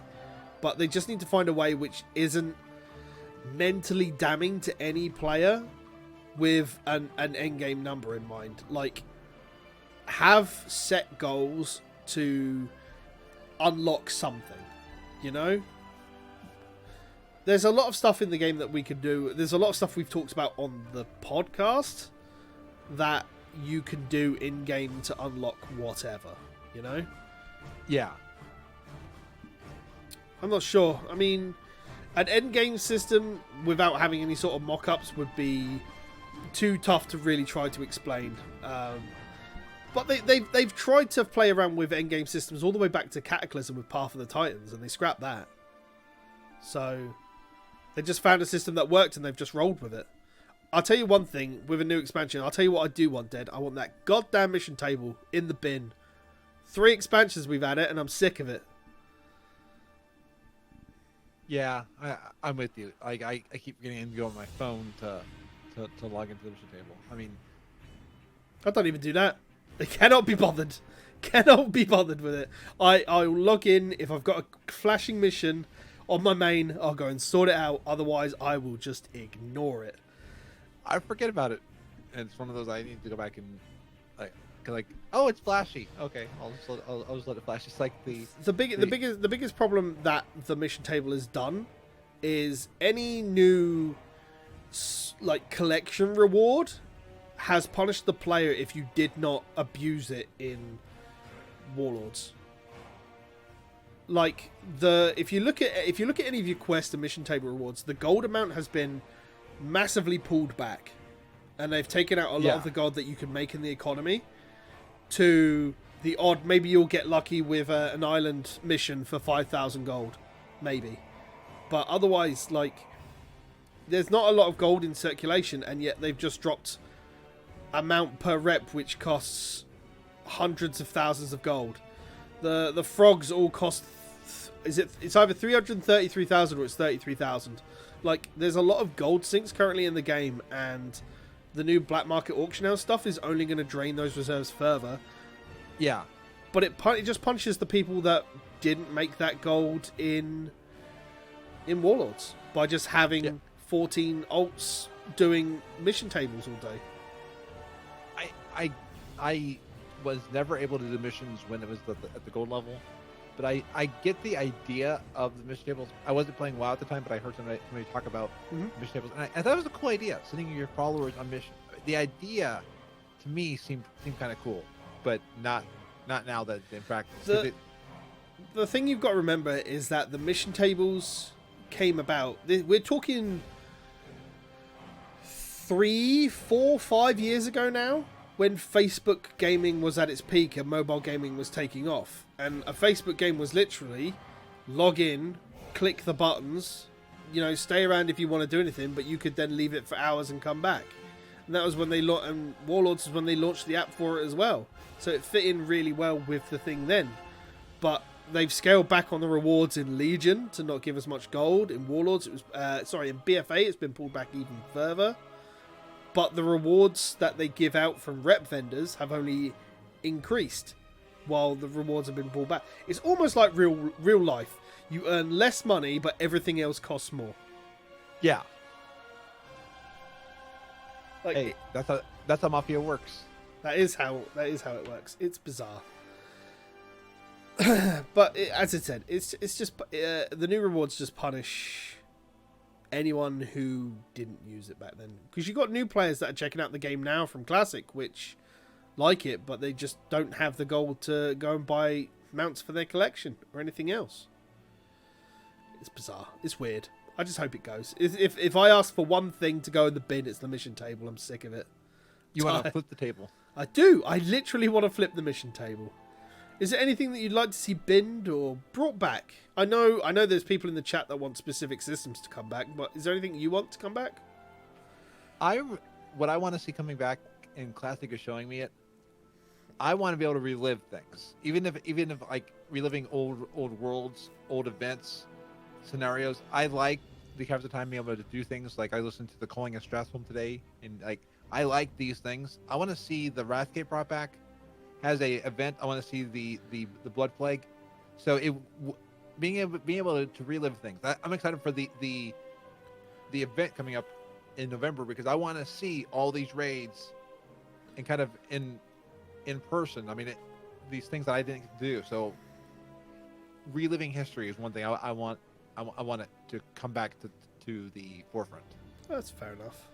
but they just need to find a way which isn't mentally damning to any player with an endgame number in mind. Like, have set goals to unlock something, you know? There's a lot of stuff in the game that we can do. There's a lot of stuff we've talked about on the podcast that you can do in game to unlock whatever, you know? Yeah. I'm not sure. I mean, an endgame system without having any sort of mock-ups would be too tough to really try to explain. But they've tried to play around with endgame systems all the way back to Cataclysm with Path of the Titans, and they scrapped that. So they just found a system that worked, and they've just rolled with it. I'll tell you one thing, with a new expansion, I'll tell you what I do want, Dead. I want that goddamn mission table in the bin. 3 expansions we've had it, and I'm sick of it. Yeah, I'm with you. I keep getting in on my phone to log into the mission table. I mean, I don't even do that. I cannot be bothered. Cannot be bothered with it. I'll log in if I've got a flashing mission on my main. I'll go and sort it out. Otherwise, I will just ignore it. I forget about it, and it's one of those I need to go back and like, oh, it's flashy. Okay, I'll just let it flash. It's like the biggest problem that the mission table has done is any new like collection reward has punished the player if you did not abuse it in Warlords. Like if you look at any of your quest and mission table rewards, the gold amount has been massively pulled back, and they've taken out a lot of the gold that you can make in the economy to the odd. Maybe you'll get lucky with an island mission for 5,000 gold, maybe, but otherwise, like, there's not a lot of gold in circulation, and yet they've just dropped amount per rep, which costs hundreds of thousands of gold. The frogs all cost. It's either 333,000 or it's 33,000. Like, there's a lot of gold sinks currently in the game, and the new black market auction house stuff is only going to drain those reserves further. Yeah, but it just punches the people that didn't make that gold in Warlords by just having 14 alts doing mission tables all day. I was never able to do missions when it was at the gold level, but I get the idea of the mission tables. I wasn't playing WoW at the time, but I heard somebody talk about mission tables, and I thought it was a cool idea, sending your followers on mission. The idea to me seemed kind of cool, but not now that in practice. The thing you've got to remember is that the mission tables came about. We're talking 3, 4, 5 years ago now, when Facebook gaming was at its peak and mobile gaming was taking off. And a Facebook game was literally log in, click the buttons, stay around if you want to do anything, but you could then leave it for hours and come back. And that was when and Warlords was when they launched the app for it as well. So it fit in really well with the thing then. But they've scaled back on the rewards in Legion to not give as much gold. In Warlords, it was in BFA, it's been pulled back even further. But the rewards that they give out from rep vendors have only increased, while the rewards have been pulled back. It's almost like real life. You earn less money, but everything else costs more. Yeah. Like, hey, that's how Mafia works. That is how it works. It's bizarre. But as I said, it's just the new rewards just punish anyone who didn't use it back then, because you've got new players that are checking out the game now from Classic, which like it, but they just don't have the gold to go and buy mounts for their collection or anything else. It's bizarre. It's weird. I just hope it goes. If I ask for one thing to go in the bin, it's the mission table. I'm sick of it. You want to flip the table? I do. I literally want to flip the mission table. Is there anything that you'd like to see binned or brought back? I know there's people in the chat that want specific systems to come back, but is there anything you want to come back? What I want to see coming back, and Classic is showing me it. I want to be able to relive things, even if like reliving old worlds, old events, scenarios. I like the kind of time being able to do things like I listened to the Calling of Strathholm today, and like I like these things. I want to see the Wrathgate brought back as a event. I want to see the Blood Plague. So being able to relive things. I'm excited for the event coming up in November, because I want to see all these raids and kind of in person. I mean, these things that I didn't do. So reliving history is one thing I want it to come back to the forefront. That's fair enough.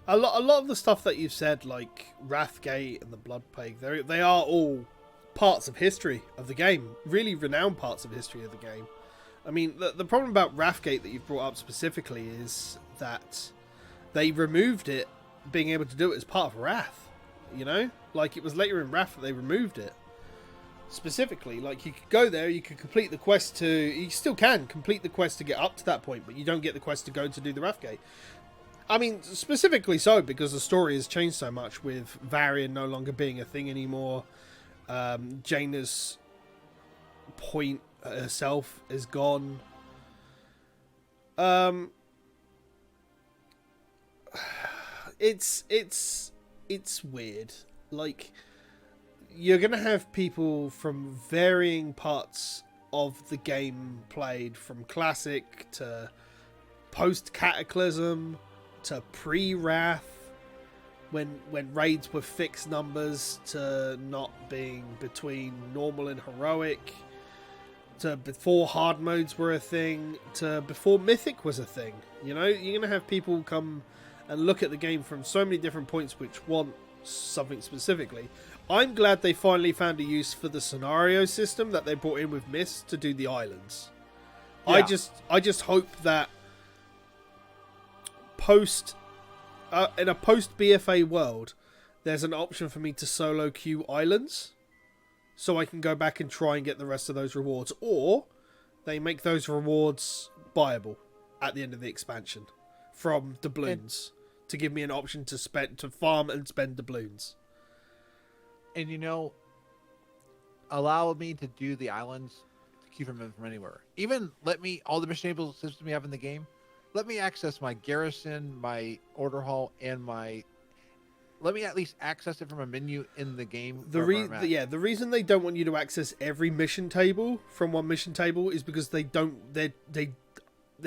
A lot of the stuff that you've said, like Wrathgate and the Blood Plague, they are all parts of history of the game. Really renowned parts of history of the game. I mean, the problem about Wrathgate that you've brought up specifically is that they removed it, being able to do it as part of Wrath. Like, it was later in Wrath that they removed it. Specifically, like, you could go there, you could complete the quest you still can complete the quest to get up to that point, but you don't get the quest to go to do the Wrathgate. I mean, specifically so, because the story has changed so much, with Varian no longer being a thing anymore. Jaina's point herself is gone. It's weird. Like, you're gonna have people from varying parts of the game played, from Classic to post Cataclysm to pre-Wrath, when raids were fixed numbers to not being between normal and heroic, to before hard modes were a thing, to before mythic was a thing. You know, you're gonna have people come and look at the game from so many different points which want something specifically. I'm glad they finally found a use for the scenario system that they brought in with Mist to do the islands. Yeah. I just hope that in a post BFA world, there's an option for me to solo queue islands, so I can go back and try and get the rest of those rewards, or they make those rewards buyable at the end of the expansion from doubloons to give me an option to farm and spend doubloons. And allow me to do the islands to queue from anywhere. Even let me all the mission table systems we have in the game. Let me access my garrison, my order hall, and let me at least access it from a menu in the game. The reason they don't want you to access every mission table from one mission table is because they're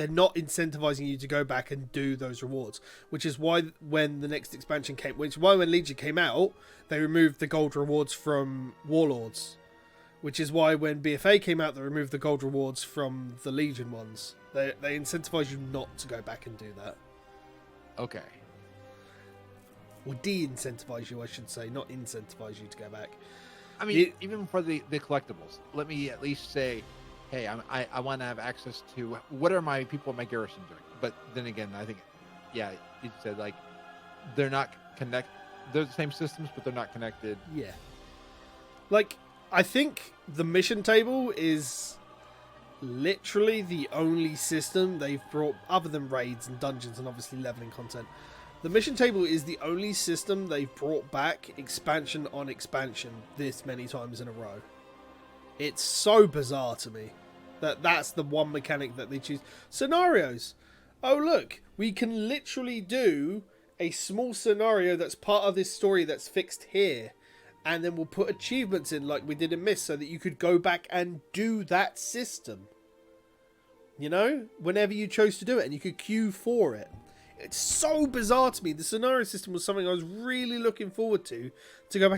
not incentivizing you to go back and do those rewards. Which is why when the next expansion came, when Legion came out, they removed the gold rewards from Warlords. Which is why when BFA came out, they removed the gold rewards from the Legion ones. They incentivize you not to go back and do that. Okay. Or de-incentivize you, I should say, not incentivize you to go back. I mean, even for the collectibles, let me at least say, hey, I want to have access to what are my people in my garrison doing. But then again, I think, yeah, you said like they're not connected. They're the same systems, but they're not connected. Yeah. Like, I think the mission table is literally the only system they've brought, other than raids and dungeons and obviously leveling content. The mission table is the only system they've brought back expansion on expansion this many times in a row. It's so bizarre to me that that's the one mechanic that they choose. Scenarios. Oh, look, we can literally do a small scenario that's part of this story that's fixed here. And then we'll put achievements in like we did in Mist so that you could go back and do that system. You know? Whenever you chose to do it, and you could queue for it. It's so bizarre to me. The scenario system was something I was really looking forward to go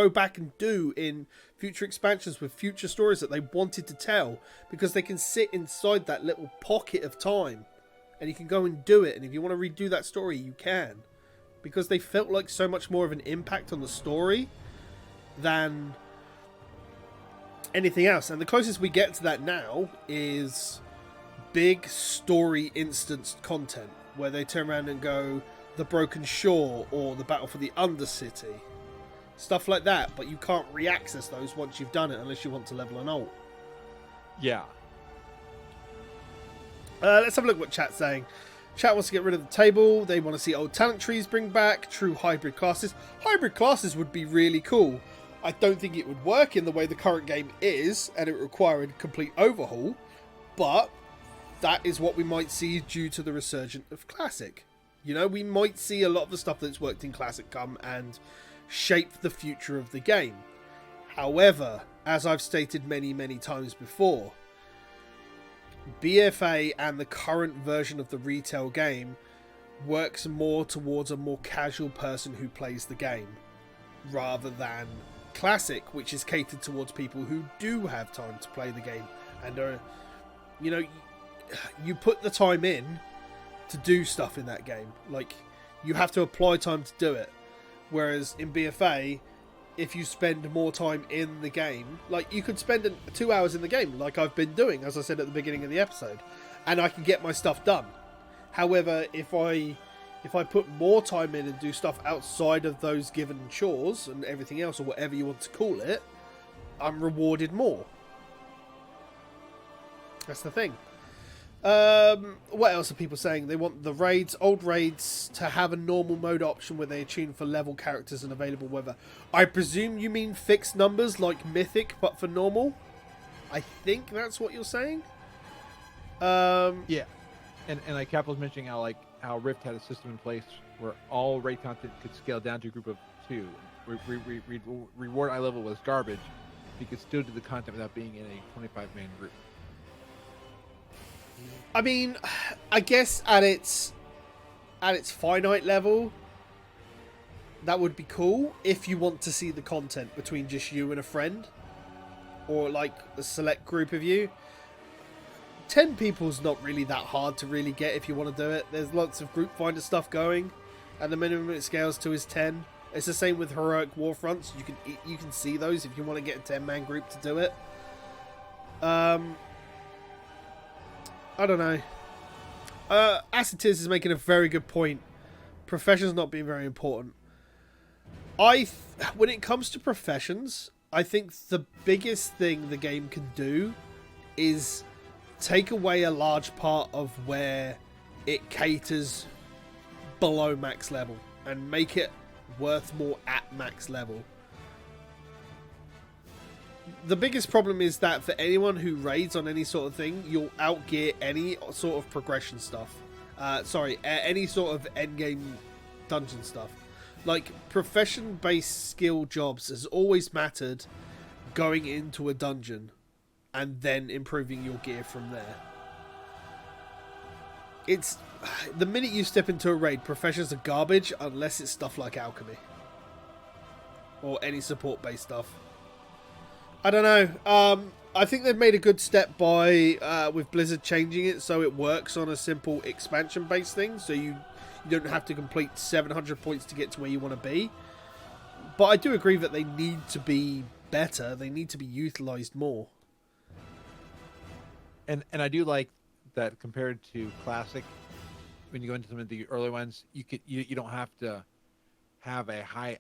back and do in future expansions with future stories that they wanted to tell, because they can sit inside that little pocket of time and you can go and do it, and if you want to redo that story you can, because they felt like so much more of an impact on the story than anything else. And the closest we get to that now is big story instanced content where they turn around and go the Broken Shore or the Battle for the Undercity, stuff like that, but you can't re-access those once you've done it unless you want to level an alt. Yeah. Let's have a look what chat's saying. Chat wants to get rid of the table. They want to see old talent trees bring back true hybrid classes. Hybrid classes would be really cool. I don't think it would work in the way the current game is, and it would require a complete overhaul, but that is what we might see due to the resurgence of Classic. You know, we might see a lot of the stuff that's worked in Classic come and shape the future of the game. However, as I've stated many, many times before, BFA and the current version of the retail game works more towards a more casual person who plays the game, rather than Classic, which is catered towards people who do have time to play the game and are, you know, you put the time in to do stuff in that game. Like, you have to apply time to do it. Whereas in BFA, if you spend more time in the game, like you could spend 2 hours in the game, like I've been doing, as I said at the beginning of the episode, and I can get my stuff done. However, if I put more time in and do stuff outside of those given chores and everything else, or whatever you want to call it, I'm rewarded more. That's the thing. What else are people saying? They want the raids, old raids, to have a normal mode option where they attune for level characters and available weather. I presume you mean fixed numbers like Mythic, but for normal? I think that's what you're saying. Yeah, and like Cap was mentioning how Rift had a system in place where all raid content could scale down to a group of 2. Reward eye level was garbage. You could still do the content without being in a 25-man group. I mean, I guess at its finite level, that would be cool if you want to see the content between just you and a friend, or like a select group of you. 10 people's not really that hard to really get if you want to do it. There's lots of group finder stuff going, and the minimum it scales to is 10. It's the same with heroic war fronts. You can see those if you want to get a 10-man group to do it. I don't know. Acid Tears is making a very good point. Professions not being very important. When it comes to professions, I think the biggest thing the game can do is take away a large part of where it caters below max level and make it worth more at max level. The biggest problem is that for anyone who raids on any sort of thing, you'll outgear any sort of progression stuff. Any sort of endgame dungeon stuff. Like, profession-based skill jobs has always mattered going into a dungeon and then improving your gear from there. It's the minute you step into a raid, professions are garbage unless it's stuff like alchemy or any support-based stuff. I don't know. I think they've made a good step by with Blizzard changing it so it works on a simple expansion-based thing, so you don't have to complete 700 points to get to where you want to be. But I do agree that they need to be better. They need to be utilized more. And I do like that compared to Classic, when you go into some of the early ones, you don't have to have a high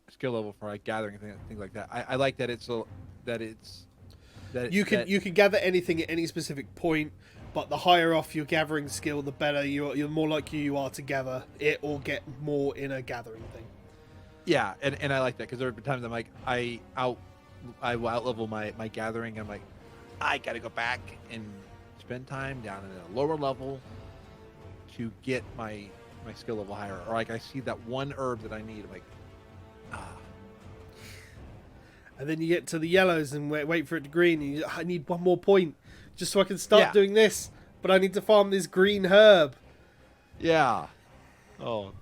skill level for like gathering and things like that. I like that you can gather anything at any specific point, but the higher off your gathering skill, the better you're more likely you are to gather it or get more in a gathering thing. Yeah, and I like that because there have been times I'm like I will outlevel my gathering. And I'm like, I got to go back and spend time down at a lower level to get my skill level higher. Or like I see that one herb that I need, I'm like, And then you get to the yellows and wait for it to green. And I need one more point just so I can start doing this. But I need to farm this green herb. Yeah. Oh.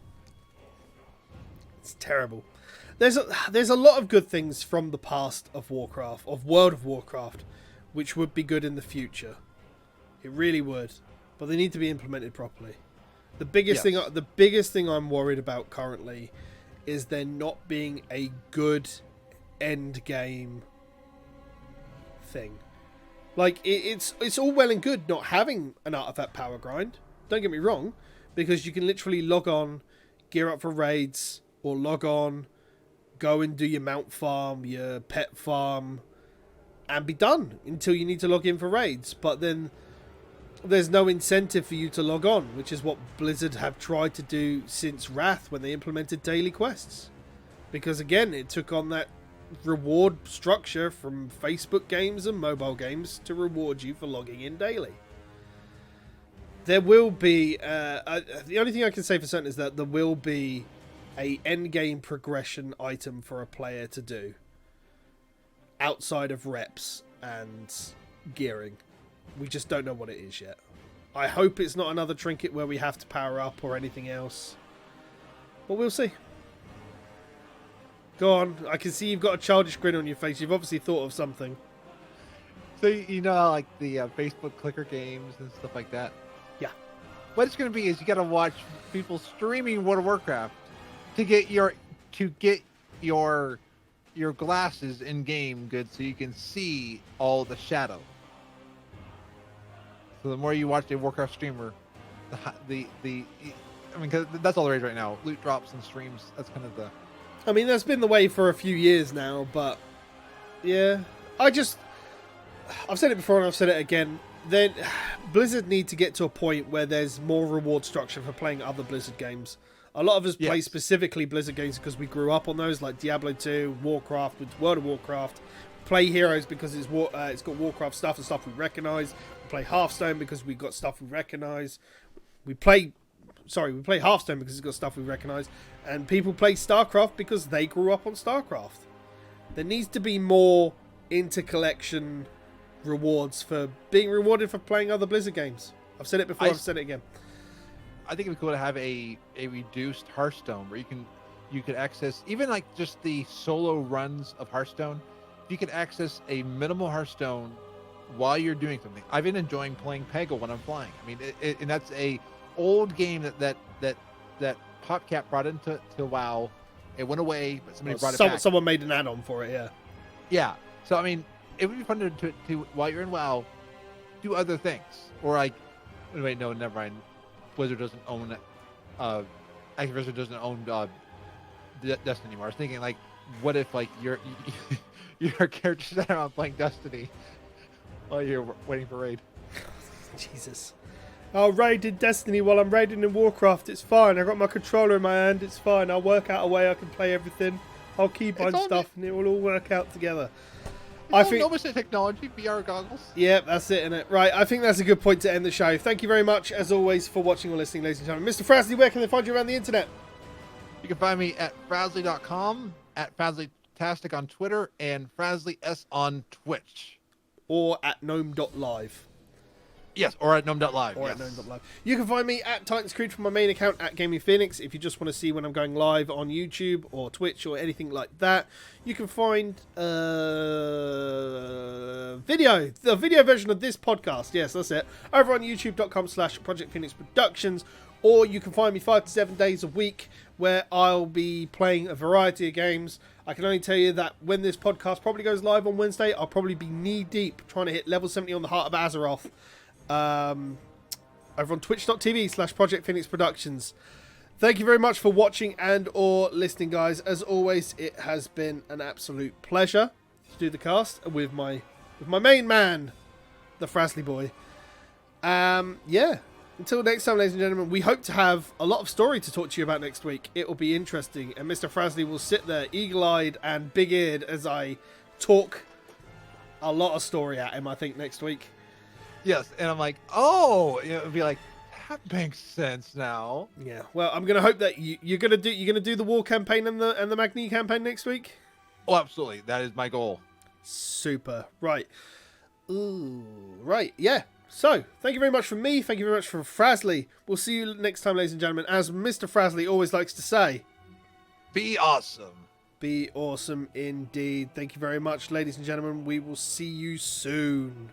It's terrible. There's a lot of good things from the past of Warcraft, of World of Warcraft, which would be good in the future. It really would. But they need to be implemented properly. The biggest thing I'm worried about currently is there not being a good end game thing. Like, it's all well and good not having an artifact power grind. Don't get me wrong, because you can literally log on, gear up for raids, or log on, go and do your mount farm, your pet farm, and be done until you need to log in for raids. But then there's no incentive for you to log on, which is what Blizzard have tried to do since Wrath when they implemented daily quests. Because again, it took on that reward structure from Facebook games and mobile games to reward you for logging in daily. There will be the only thing I can say for certain is that there will be a end game progression item for a player to do outside of reps and gearing. We just don't know what it is yet. I hope it's not another trinket where we have to power up or anything else, but we'll see. Go on. I can see you've got a childish grin on your face. You've obviously thought of something. So you know, like the Facebook clicker games and stuff like that. Yeah. What it's going to be is you got to watch people streaming World of Warcraft to get your glasses in game good, so you can see all the shadow. So the more you watch a Warcraft streamer, because that's all the rage right now. Loot drops and streams. That's kind of the. I mean, that's been the way for a few years now, but yeah, I've said it before and I've said it again. Then Blizzard need to get to a point where there's more reward structure for playing other Blizzard games. A lot of us play specifically Blizzard games because we grew up on those, like Diablo 2, Warcraft, World of Warcraft. Play Heroes because it's got Warcraft stuff and stuff we recognise. We play Hearthstone because we got stuff we recognise. We play Hearthstone because it's got stuff we recognise. And people play StarCraft because they grew up on StarCraft. There needs to be more intercollection rewards for being rewarded for playing other Blizzard games. I've said it before, I've said it again. I think it'd be cool to have a reduced Hearthstone where you could access even like just the solo runs of Hearthstone. You could access a minimal Hearthstone while you're doing something. I've been enjoying playing Peggle when I'm flying. I mean, and that's a old game that PopCap brought into WoW. It went away, but somebody brought it back. Someone made an add-on for it, yeah. Yeah. So I mean, it would be fun to while you're in WoW, do other things. Or like, wait, no, never mind. Blizzard doesn't own, Activision doesn't own Destiny anymore. I was thinking like, what if like your character sat around playing Destiny while you're waiting for raid? Jesus. I'll raid in Destiny while I'm raiding in Warcraft. It's fine. I got my controller in my hand. It's fine. I'll work out a way I can play everything. I'll keybind stuff and it will all work out together. I think no mistake technology, VR goggles. Yep, that's it, innit? Right, I think that's a good point to end the show. Thank you very much, as always, for watching or listening, ladies and gentlemen. Mr. Frazley, where can they find you around the internet? You can find me at Frazley.com, at Frazley-tastic on Twitter, and FrazleyS on Twitch. Or at gnome.live. Yes, or at gnome.live. Or yes. at gnome.live. You can find me at Titans Creed from my main account at Gaming Phoenix if you just want to see when I'm going live on YouTube or Twitch or anything like that. You can find the video version of this podcast, yes, that's it, over on youtube.com/Project Phoenix Productions, or you can find me 5 to 7 days a week where I'll be playing a variety of games. I can only tell you that when this podcast probably goes live on Wednesday, I'll probably be knee-deep trying to hit level 70 on the Heart of Azeroth. Over on twitch.tv/Project Phoenix Productions. Thank you very much for watching and or listening, guys. As always, it has been an absolute pleasure to do the cast with my main man, the Frazley boy. Yeah. Until next time, ladies and gentlemen, we hope to have a lot of story to talk to you about next week. It will be interesting, and Mr. Frazley will sit there eagle-eyed and big-eared as I talk a lot of story at him, I think, next week. Yes, and I'm like, oh, it would be like, that makes sense now. Yeah, well, I'm gonna hope that you're gonna do the war campaign and the Magni campaign next week. Oh, absolutely, that is my goal. Super, right. Ooh, right, yeah. So, thank you very much from me. Thank you very much from Frazley. We'll see you next time, ladies and gentlemen. As Mr. Frazley always likes to say, be awesome. Be awesome indeed. Thank you very much, ladies and gentlemen. We will see you soon.